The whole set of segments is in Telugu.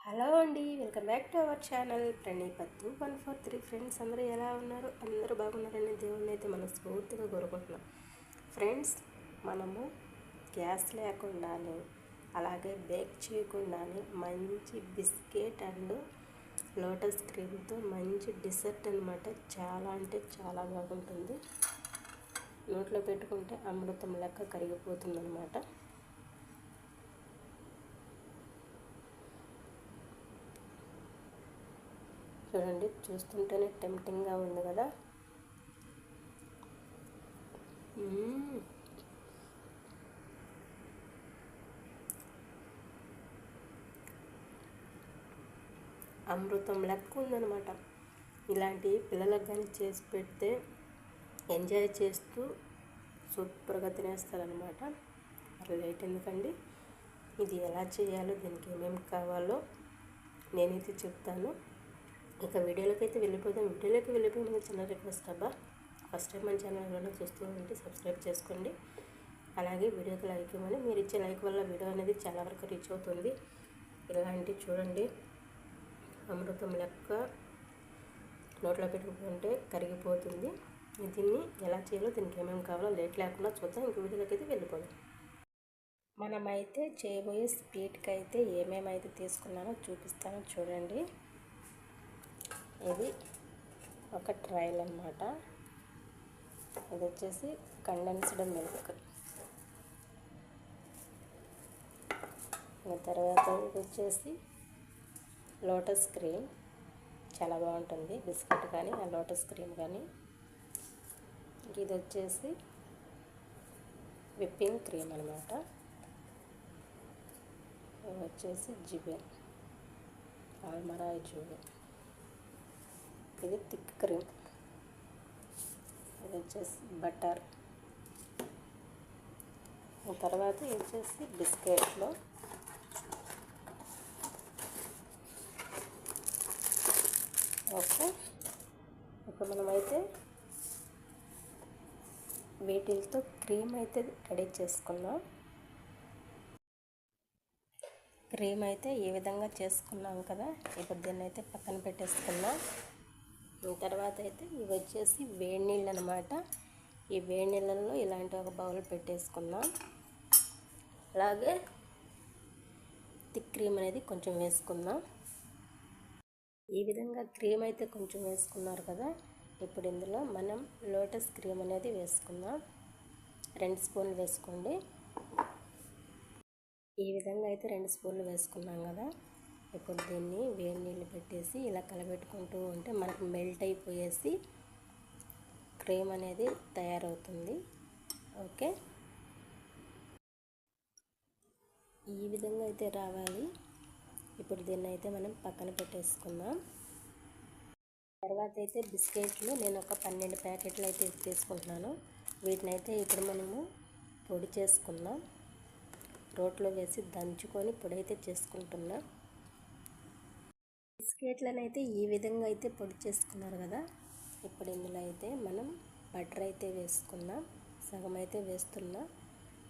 హలో అండి, welcome back to our channel ప్రణీపత్తు 143. ఫ్రెండ్స్ అందరూ ఎలా ఉన్నారు? అందరూ బాగున్నారని దేవుణ్ణి అయితే మనస్ఫూర్తిగా కోరుకుంటున్నాం. ఫ్రెండ్స్, మనము గ్యాస్ లేకుండానే అలాగే బేక్ చేయకుండానే మంచి బిస్కెట్ అండ్ లోటస్ క్రీమ్తో మంచి డిసర్ట్ అనమాట. చాలా అంటే చాలా బాగుంటుంది. నోట్లో పెట్టుకుంటే అమృతం లెక్క కరిగిపోతుంది అనమాట. చూడండి, చూస్తుంటేనే టెంప్టింగ్గా ఉంది కదా. అమృతం లెక్క ఉందనమాట. ఇలాంటి పిల్లలకు కానీ చేసి పెడితే ఎంజాయ్ చేస్తూ సూపర్గా తినేస్తారనమాట. మరి లేట్ ఎందుకండి, ఇది ఎలా చేయాలో దీనికి ఏమేమి కావాలో నేనైతే చెప్తాను. ఇక వీడియోలోకి వెళ్ళిపోతాం. వీడియోలోకి వెళ్ళిపోయిన చిన్న రిక్వెస్ట్ అబ్బా, ఫస్ట్ టైం మన ఛానల్ చూస్తూ ఉంటే సబ్స్క్రైబ్ చేసుకోండి. అలాగే వీడియోకి లైక్ ఇవ్వండి. మీరు ఇచ్చే లైక్ వల్ల వీడియో అనేది చాలా వరకు రీచ్ అవుతుంది. ఇలాంటివి చూడండి, అమృతం లెక్క నోట్లో పెట్టుకుంటే కరిగిపోతుంది. దీన్ని ఎలా చేయాలో దీనికి ఏమేమి కావాలో లేట్ లేకుండా చూద్దాం. ఇంక వీడియోలోకి అయితే వెళ్ళిపోదాం. మనమైతే చేయబోయే స్వీట్కి అయితే ఏమేమైతే తీసుకున్నానో చూపిస్తాను చూడండి. ఇది ఒక ట్రైల్ అన్నమాట. ఇది వచ్చేసి కండెన్స్డ్ మిల్క్. తర్వాత ఇది వచ్చేసి లోటస్ క్రీమ్. చాలా బాగుంటుంది బిస్కెట్ కానీ ఆ లోటస్ క్రీమ్ కానీ. ఇది వచ్చేసి విప్పింగ్ క్రీమ్ అనమాట. ఇది వచ్చేసి జిబెన్ ఆల్మరాయ్ జూబెన్. ఇది థిక్ క్రీమ్. ఇది వచ్చేసి బటర్. తర్వాత ఇది వచ్చేసి బిస్కెట్లో ఓకే. ఇప్పుడు మనమైతే వీటితో క్రీమ్ అయితే రెడీ చేసుకున్నాం. క్రీమ్ అయితే ఈ విధంగా చేసుకున్నాం కదా. ఇప్పుడు దీన్ని అయితే పక్కన పెట్టేసుకున్నాం. తర్వాత అయితే ఇవి వచ్చేసి వేడి నీళ్ళు అనమాట. ఈ వేడి నీళ్ళల్లో ఇలాంటి ఒక బౌల్ పెట్టేసుకుందాం. అలాగే థిక్ క్రీమ్ అనేది కొంచెం వేసుకుందాం. ఈ విధంగా క్రీమ్ అయితే కొంచెం వేసుకున్నారు కదా. ఇప్పుడు ఇందులో మనం లోటస్ క్రీమ్ అనేది వేసుకుందాం. 2 స్పూన్లు వేసుకోండి. ఈ విధంగా అయితే 2 స్పూన్లు వేసుకున్నాం కదా. ఇప్పుడు దీన్ని వేడి నీళ్ళు పెట్టేసి ఇలా కలబెట్టుకుంటూ ఉంటే మనకు మెల్ట్ అయిపోయేసి క్రీమ్ అనేది తయారవుతుంది. ఓకే, ఈ విధంగా అయితే రావాలి. ఇప్పుడు దీన్ని అయితే మనం పక్కన పెట్టేసుకుందాం. తర్వాత అయితే బిస్కెట్లు నేను ఒక 12 ప్యాకెట్లు అయితే తీసుకుంటున్నాను. వీటిని అయితే ఇప్పుడు మనము పొడి చేసుకుందాం. రోట్లో వేసి దంచుకొని పొడి అయితే చేసుకుంటున్నాం. బిస్కెట్లను అయితే ఈ విధంగా అయితే పొడి చేసుకున్నారు కదా. ఇప్పుడు ఇందులో అయితే మనం బటర్ అయితే వేసుకుందాం. సగం అయితే వేస్తున్నాం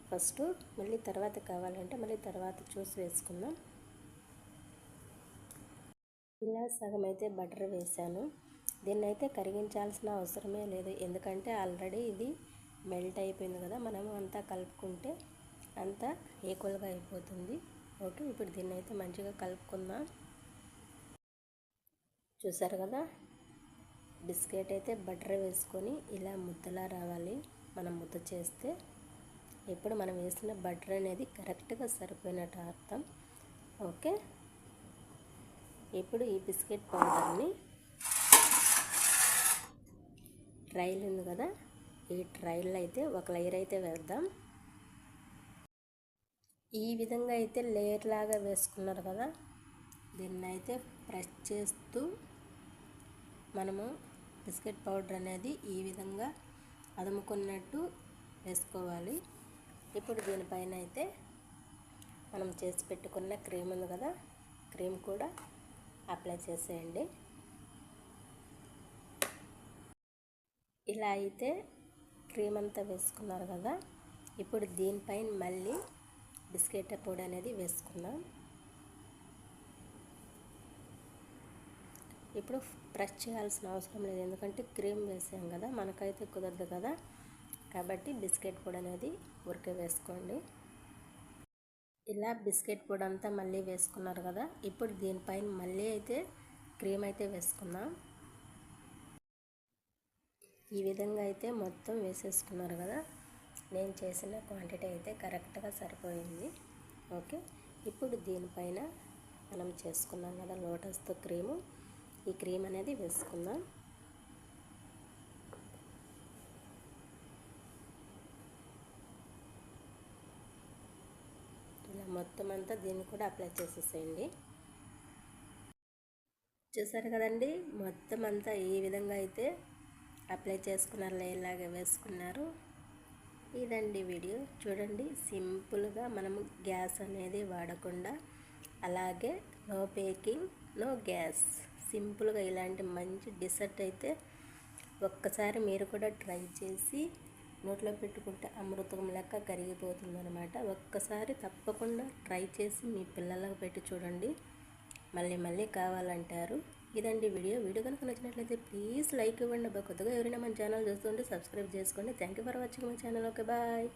ఫస్ట్, మళ్ళీ తర్వాత కావాలంటే మళ్ళీ తర్వాత చూసి వేసుకుందాం. ఇలా సగం అయితే బటర్ వేసాను. దీన్ని అయితే కరిగించాల్సిన అవసరమే లేదు, ఎందుకంటే ఆల్రెడీ ఇది మెల్ట్ అయిపోయింది కదా. మనము అంతా కలుపుకుంటే అంతా ఈక్వల్గా అయిపోతుంది. ఓకే, ఇప్పుడు దీన్ని అయితే మంచిగా కలుపుకుందాం. చూసారు కదా, బిస్కెట్ అయితే బటర్ వేసుకొని ఇలా ముద్దలా రావాలి మనం ముద్ద చేస్తే. ఇప్పుడు మనం వేసిన బటర్ అనేది కరెక్ట్గా సరిపోయినట్టు అర్థం. ఓకే, ఇప్పుడు ఈ బిస్కెట్ పౌడర్ని ట్రైల్ ఉంది కదా, ఈ ట్రైల్లో అయితే ఒక లేయర్ అయితే వేద్దాం. ఈ విధంగా అయితే లేయర్ లాగా వేసుకున్నారు కదా. దీన్ని అయితే ప్రెస్ చేస్తూ మనము బిస్కెట్ పౌడర్ అనేది ఈ విధంగా అదుముకున్నట్టు వేసుకోవాలి. ఇప్పుడు దీనిపైన అయితే మనం చేసి పెట్టుకున్న క్రీమ్ ఉంది కదా, క్రీమ్ కూడా అప్లై చేసేయండి. ఇలా అయితే క్రీమ్ అంతా వేసుకున్నారు కదా. ఇప్పుడు దీనిపైన మళ్ళీ బిస్కెట్ పొడి అనేది వేసుకుందాం. ఇప్పుడు ప్రెస్ చేయాల్సిన అవసరం లేదు, ఎందుకంటే క్రీమ్ వేసాం కదా, మనకైతే కుదరదు కదా. కాబట్టి బిస్కెట్ పొడి అనేది ఉరికే వేసుకోండి. ఇలా బిస్కెట్ పొడి అంతా మళ్ళీ వేసుకున్నారు కదా, ఇప్పుడు దీనిపైన మళ్ళీ అయితే క్రీమ్ అయితే వేసుకుందాం. ఈ విధంగా అయితే మొత్తం వేసేసుకున్నారు కదా. నేను చేసిన క్వాంటిటీ అయితే కరెక్ట్గా సరిపోయింది. ఓకే, ఇప్పుడు దీనిపైన మనం చేసుకున్నాం కదా లోటస్తో క్రీము, ఈ క్రీమ్ అనేది వేసుకుందాం. ఇలా మొత్తం అంతా దీన్ని కూడా అప్లై చేసేసేయండి. చూసారు కదండి, మొత్తం అంతా ఈ విధంగా అయితే అప్లై చేసుకున్నారు, లేలాగా వేసుకున్నారు. ఇదండి వీడియో. చూడండి, సింపుల్గా మనము గ్యాస్ అనేది వాడకుండా, అలాగే నో బేకింగ్ నో గ్యాస్, సింపుల్గా ఇలాంటి మంచి డిసర్ట్ అయితే ఒక్కసారి మీరు కూడా ట్రై చేసి నోట్లో పెట్టుకుంటే అమృతం లెక్క కరిగిపోతుందన్నమాట. ఒక్కసారి తప్పకుండా ట్రై చేసి మీ పిల్లలకు పెట్టి చూడండి, మళ్ళీ మళ్ళీ కావాలంటారు. ఇదండి వీడియో. కనుక నచ్చినట్లయితే ప్లీజ్ లైక్ ఇవ్వండి. కొత్తగా ఎవరైనా మన ఛానల్ చూస్తుంటే సబ్స్క్రైబ్ చేసుకోండి. Thank you for watching my channel. Okay, bye.